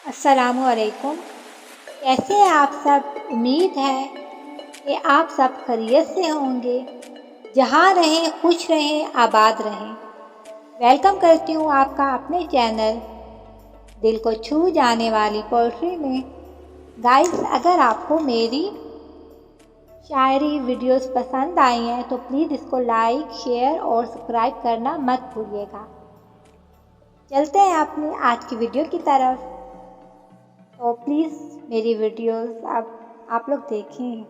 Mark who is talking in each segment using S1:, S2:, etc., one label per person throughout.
S1: अस्सलामुअलैकुम। कैसे हैं आप सब? उम्मीद है कि आप सब खैरियत से होंगे। जहाँ रहें खुश रहें, आबाद रहें। वेलकम करती हूँ आपका अपने चैनल दिल को छू जाने वाली पोइट्री में। गाइस, अगर आपको मेरी शायरी वीडियोस पसंद आई हैं तो प्लीज़ इसको लाइक, शेयर और सब्सक्राइब करना मत भूलिएगा। चलते हैं अपनी आज की वीडियो की तरफ। तो प्लीज़ मेरी वीडियोस अब आप लोग देखें।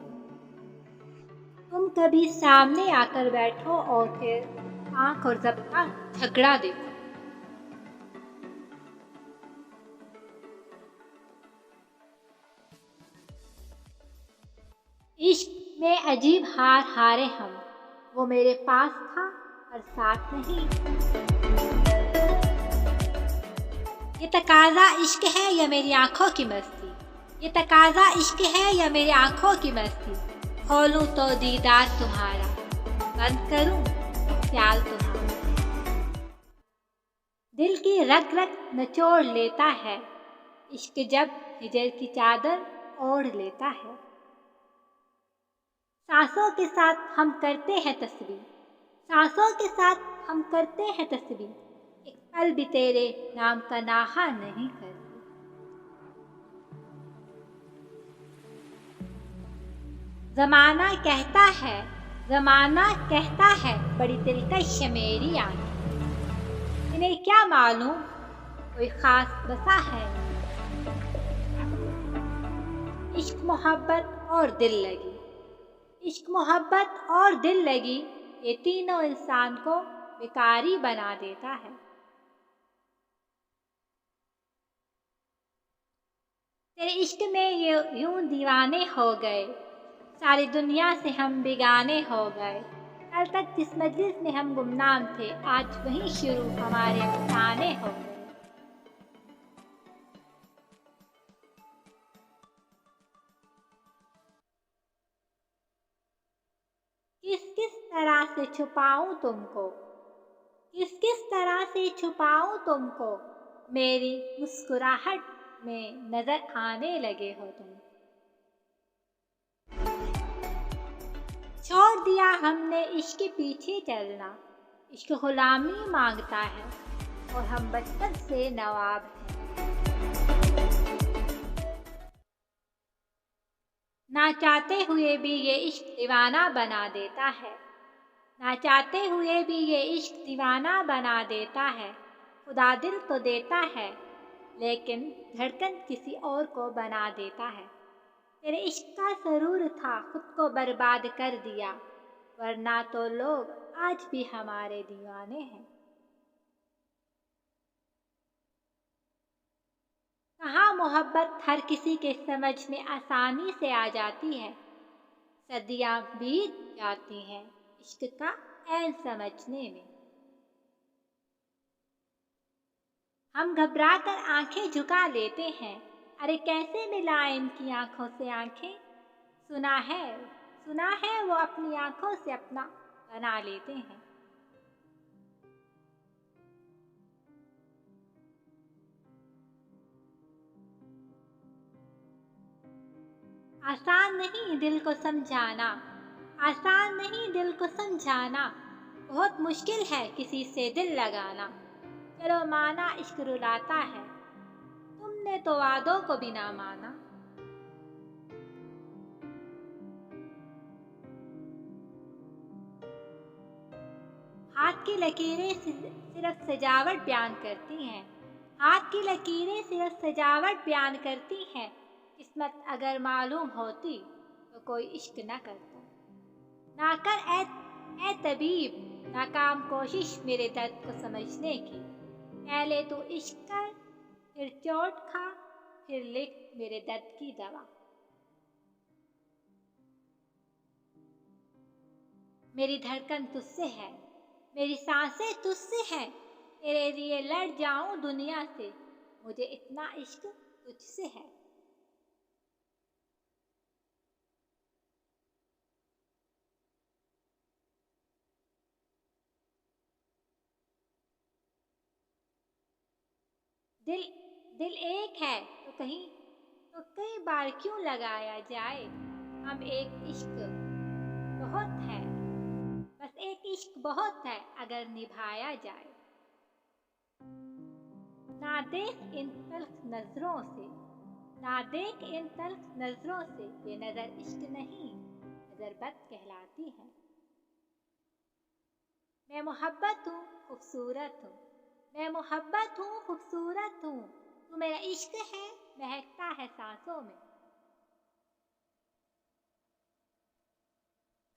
S1: तुम कभी सामने आकर बैठो और फिर आंख और ज़ब्त का झगड़ा देखो। इश्क में अजीब हार हारे हम, वो मेरे पास था पर साथ नहीं। ये तकाज़ा इश्क है या मेरी आंखों की मस्ती? ये तकाज़ा इश्क है या मेरी आंखों की मस्ती? खोलूं तो दीदार तुम्हारा, बंद करूं ख्याल तुम्हारा। दिल की रग रग निचोड़ लेता है इश्क, जब हिजर की चादर ओढ़ लेता है। सांसों के साथ हम करते हैं तस्वीर, सांसों के साथ हम करते हैं तस्वीर, एक पल भी तेरे नाम का नाहा नहीं करती। जमाना कहता है, जमाना कहता है, बड़ी दिलकश है मेरी आंखें। इन्हें क्या मालूम कोई खास बसा है। इश्क मोहब्बत और दिल लगी, इश्क मोहब्बत और दिल लगी, ये तीनों इंसान को बेकारी बना देता है। तेरे इश्क में ये यूं दीवाने हो गए, सारी दुनिया से हम बेगाने हो गए। कल तक जिस मजलिस में हम गुमनाम थे, आज वहीं शुरू हमारे अफसाने हो गए। किस किस तरह से छुपाऊं तुमको, किस किस तरह से छुपाऊं तुमको, मेरी मुस्कुराहट में नजर आने लगे हो तुम। छोड़ दिया हमने इश्क के पीछे चलना, इश्क गुलामी मांगता है और हम बचपन से नवाब हैं। ना चाहते हुए भी ये इश्क दीवाना बना देता है, ना चाहते हुए भी ये इश्क दीवाना बना देता है। खुदा दिल तो देता है लेकिन धड़कन किसी और को बना देता है। तेरे इश्क का सरूर था, खुद को बर्बाद कर दिया, वरना तो लोग आज भी हमारे दीवाने हैं। कहाँ मोहब्बत हर किसी के समझ में आसानी से आ जाती है, सदियां बीत जाती हैं इश्क का ऐन समझने में। हम घबरा कर आंखें झुका लेते हैं, अरे कैसे मिलाएं इनकी आंखों से आंखें। सुना है, सुना है वो अपनी आंखों से अपना बना लेते हैं। आसान नहीं दिल को समझाना, आसान नहीं दिल को समझाना, बहुत मुश्किल है किसी से दिल लगाना। चलो माना इश्क रुलाता है, तुमने तो वादों को भी ना माना। हाथ की लकीरें सिर्फ सजावट बयान करती हैं, हाथ की लकीरें सिर्फ सजावट बयान करती हैं। किस्मत अगर मालूम होती तो कोई इश्क न करता। ना कर ए तबीब नाकाम कोशिश मेरे दर्द को समझने की। पहले तो इश्क कर, फिर चोट खा, फिर लिख मेरे दर्द की दवा। मेरी धड़कन तुझसे है, मेरी सांसें तुझसे हैं, तेरे लिए लड़ जाऊं दुनिया से, मुझे इतना इश्क तुझसे है। दिल दिल एक है तो कई बार क्यों लगाया जाए। हम एक इश्क बहुत है, बस एक इश्क बहुत है अगर निभाया जाए। ना देख इन तल्ख नजरों से, ना देख इन तल्ख नजरों से, ये नजर इश्क नहीं नजर बद कहलाती है। मैं मोहब्बत हूँ खूबसूरत हूँ, मैं मोहब्बत हूँ खूबसूरत हूँ, तू मेरा इश्क है महकता है सांसों में।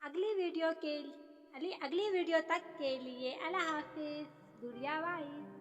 S1: अगली वीडियो तक के लिए अल्लाह हाफिज। गुड़िया वाइज।